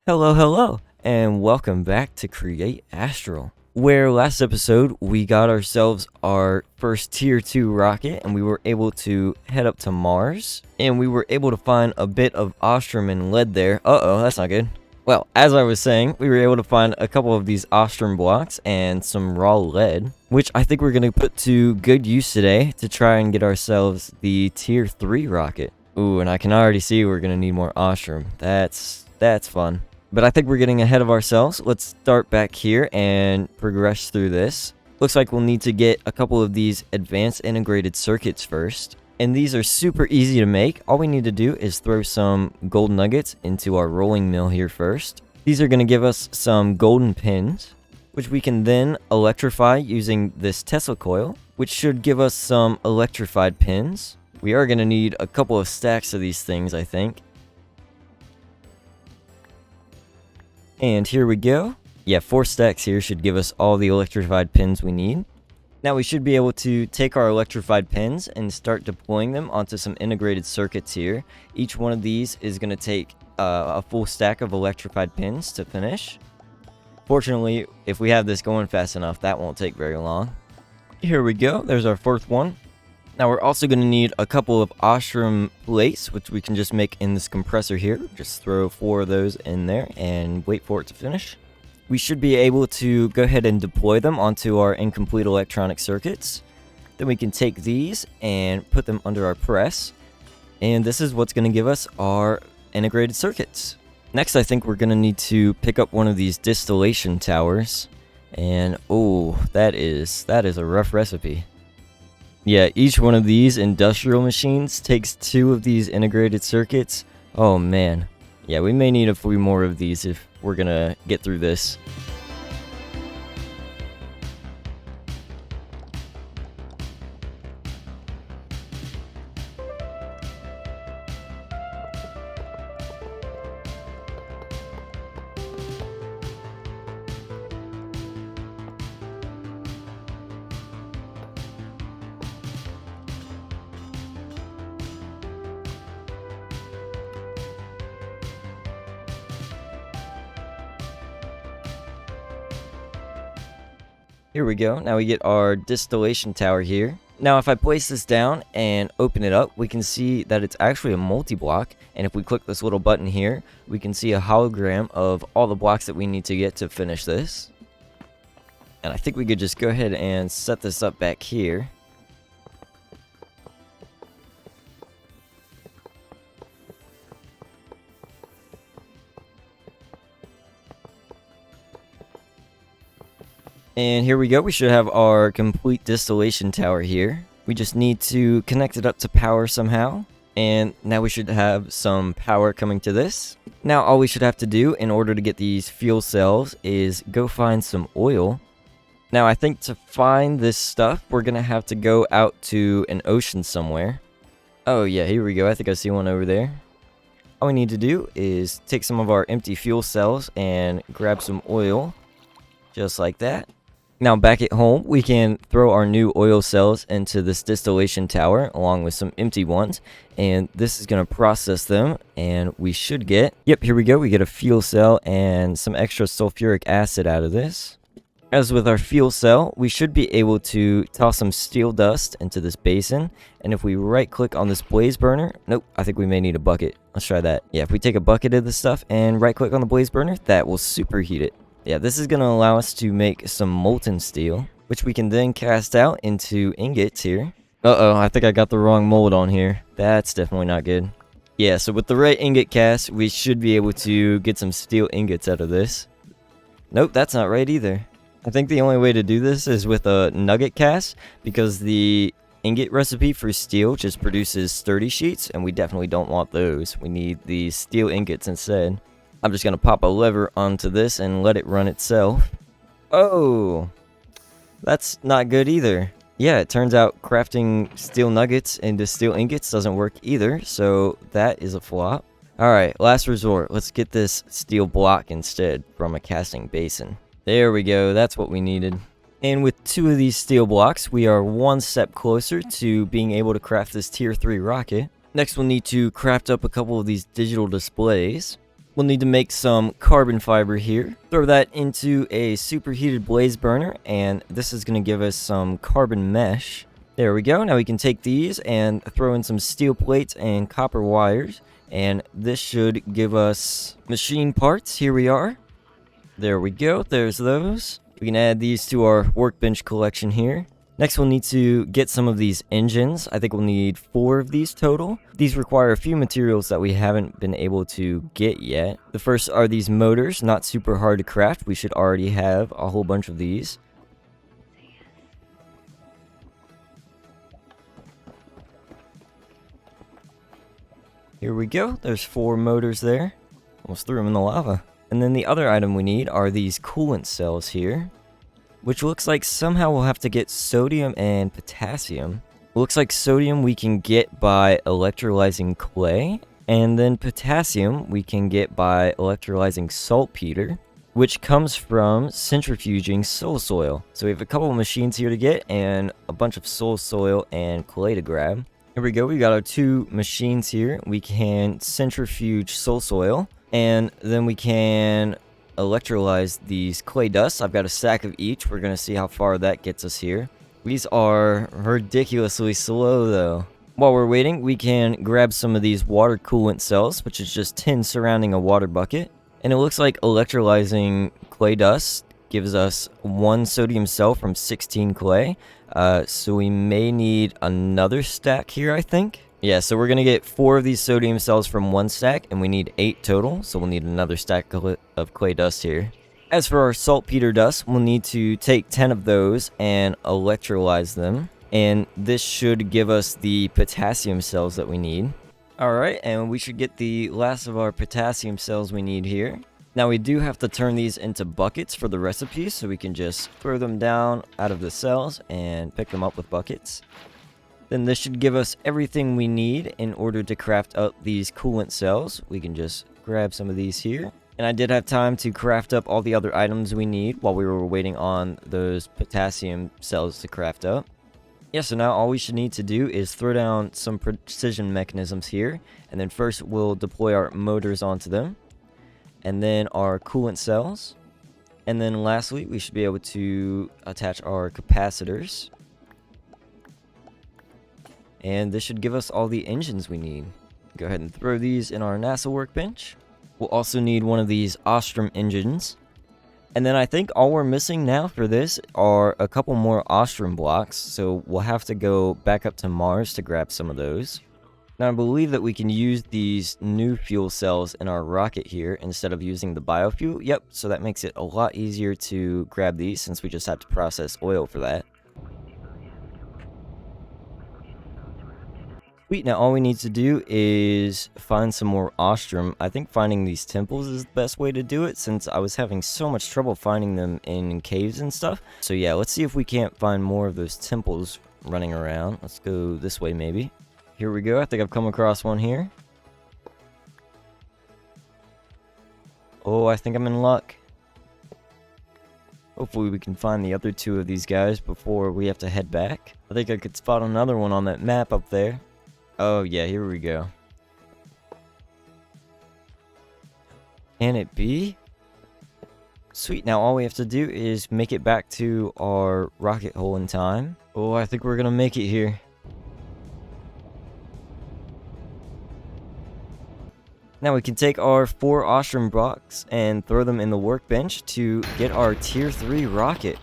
Hello, and welcome back to Create Astral, where last episode we got ourselves our first Tier 2 rocket and we were able to head up to Mars, and we were able to find a bit of Ostrum and lead there. Uh-oh, that's not good. Well, as I was saying, we were able to find a couple of these Ostrum blocks and some raw lead, which I think we're going to put to good use today to try and get ourselves the Tier 3 rocket. Ooh, and I can already see we're going to need more Ostrum. That's fun. But I think we're getting ahead of ourselves. Let's start back here and progress through this. Looks like we'll need to get a couple of these advanced integrated circuits first. And these are super easy to make. All we need to do is throw some gold nuggets into our rolling mill here first. These are going to give us some golden pins, which we can then electrify using this Tesla coil, which should give us some electrified pins. We are going to need a couple of stacks of these things, I think. And here we go. Yeah, 4 stacks here should give us all the electrified pins we need. Now we should be able to take our electrified pins and start deploying them onto some integrated circuits here. Each one of these is going to take a full stack of electrified pins to finish. Fortunately, if we have this going fast enough, that won't take very long. Here we go. There's our fourth one. Now we're also going to need a couple of Ostrum plates, which we can just make in this compressor here. Just throw 4 of those in there and wait for it to finish. We should be able to go ahead and deploy them onto our incomplete electronic circuits. Then we can take these and put them under our press. And this is what's going to give us our integrated circuits. Next, I think we're going to need to pick up one of these distillation towers. And oh, that is a rough recipe. Yeah, each one of these industrial machines takes 2 of these integrated circuits. Oh man. Yeah, we may need a few more of these if we're gonna get through this. Here we go. Now we get our distillation tower here. Now if I place this down and open it up, we can see that it's actually a multi-block. And if we click this little button here, we can see a hologram of all the blocks that we need to get to finish this. And I think we could just go ahead and set this up back here. And here we go, we should have our complete distillation tower here. We just need to connect it up to power somehow. And now we should have some power coming to this. Now all we should have to do in order to get these fuel cells is go find some oil. Now I think to find this stuff, we're going to have to go out to an ocean somewhere. Oh yeah, here we go, I think I see one over there. All we need to do is take some of our empty fuel cells and grab some oil. Just like that. Now back at home, we can throw our new oil cells into this distillation tower along with some empty ones, and this is going to process them, and we should get, yep, here we go, we get a fuel cell and some extra sulfuric acid out of this. As with our fuel cell, we should be able to toss some steel dust into this basin, and if we right click on this blaze burner, nope, I think we may need a bucket. Let's try that. Yeah, if we take a bucket of this stuff and right click on the blaze burner, that will superheat it. Yeah, this is going to allow us to make some molten steel, which we can then cast out into ingots here. Uh-oh, I think I got the wrong mold on here. That's definitely not good. Yeah, so with the right ingot cast, we should be able to get some steel ingots out of this. Nope, that's not right either. I think the only way to do this is with a nugget cast, because the ingot recipe for steel just produces sturdy sheets, and we definitely don't want those. We need the steel ingots instead. I'm just going to pop a lever onto this and let it run itself. Oh, that's not good either. Yeah, it turns out crafting steel nuggets into steel ingots doesn't work either, so that is a flop. Alright, last resort. Let's get this steel block instead from a casting basin. There we go, that's what we needed. And with 2 of these steel blocks, we are 1 step closer to being able to craft this Tier 3 rocket. Next, we'll need to craft up a couple of these digital displays. We'll need to make some carbon fiber here. Throw that into a superheated blaze burner, and this is going to give us some carbon mesh. There we go. Now we can take these and throw in some steel plates and copper wires, and this should give us machine parts. Here we are. There we go. There's those. We can add these to our workbench collection here. Next, we'll need to get some of these engines. I think we'll need 4 of these total. These require a few materials that we haven't been able to get yet. The first are these motors, not super hard to craft. We should already have a whole bunch of these. Here we go. There's 4 motors there. Almost threw them in the lava. And then the other item we need are these coolant cells here, which looks like somehow we'll have to get sodium and potassium. Looks like sodium we can get by electrolyzing clay, and then potassium we can get by electrolyzing saltpeter, which comes from centrifuging soul soil. So we have a couple of machines here to get, and a bunch of soul soil and clay to grab. Here we go, we got our 2 machines here. We can centrifuge soul soil, and then we can electrolyze these clay dusts. I've got a stack of each. We're gonna see how far that gets us here. These are ridiculously slow though. While we're waiting, we can grab some of these water coolant cells, which is just tin surrounding a water bucket. And it looks like electrolyzing clay dust gives us 1 sodium cell from 16 clay. So we may need another stack here, I think. Yeah, so we're going to get 4 of these sodium cells from 1 stack, and we need 8 total, so we'll need another stack of clay dust here. As for our saltpeter dust, we'll need to take 10 of those and electrolyze them, and this should give us the potassium cells that we need. Alright, and we should get the last of our potassium cells we need here. Now we do have to turn these into buckets for the recipe, so we can just throw them down out of the cells and pick them up with buckets. Then this should give us everything we need in order to craft up these coolant cells. We can just grab some of these here. And I did have time to craft up all the other items we need while we were waiting on those potassium cells to craft up. Yeah, so now all we should need to do is throw down some precision mechanisms here. And then first we'll deploy our motors onto them. And then our coolant cells. And then lastly, we should be able to attach our capacitors. And this should give us all the engines we need. Go ahead and throw these in our NASA workbench. We'll also need one of these Ostrum Engines. And then I think all we're missing now for this are a couple more Ostrum blocks. So we'll have to go back up to Mars to grab some of those. Now I believe that we can use these new fuel cells in our rocket here instead of using the biofuel. Yep, so that makes it a lot easier to grab these since we just have to process oil for that. Sweet, now all we need to do is find some more Ostrum. I think finding these temples is the best way to do it since I was having so much trouble finding them in caves and stuff. So yeah, let's see if we can't find more of those temples running around. Let's go this way maybe. Here we go, I think I've come across one here. Oh, I think I'm in luck. Hopefully we can find the other 2 of these guys before we have to head back. I think I could spot another one on that map up there. Oh yeah, here we go. Can it be? Sweet, now all we have to do is make it back to our rocket hole in time. Oh, I think we're gonna make it here. Now we can take our 4 Ostrum blocks and throw them in the workbench to get our tier 3 rocket.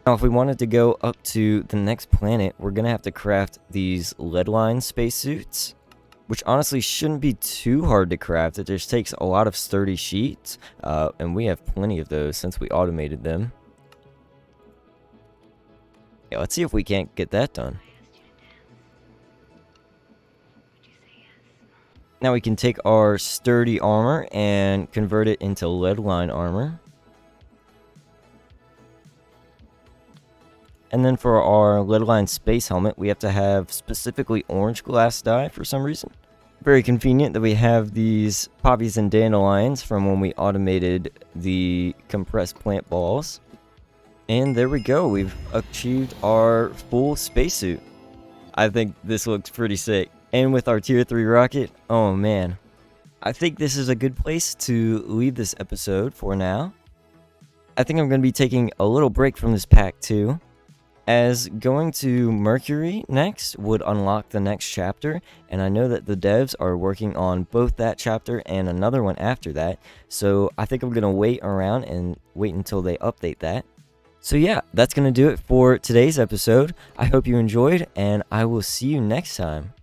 Now, if we wanted to go up to the next planet, we're going to have to craft these Leadline Spacesuits, which honestly shouldn't be too hard to craft. It just takes a lot of sturdy sheets, and we have plenty of those since we automated them. Yeah, let's see if we can't get that done. Now we can take our sturdy armor and convert it into Leadline armor. And then for our Leadline space helmet, we have to have specifically orange glass dye for some reason. Very convenient that we have these poppies and dandelions from when we automated the compressed plant balls. And there we go, we've achieved our full spacesuit. I think this looks pretty sick. And with our tier 3 rocket, oh man. I think this is a good place to leave this episode for now. I think I'm going to be taking a little break from this pack too, as going to Mercury next would unlock the next chapter, and I know that the devs are working on both that chapter and another one after that, so I think I'm going to wait around and wait until they update that. So yeah, that's going to do it for today's episode. I hope you enjoyed, and I will see you next time.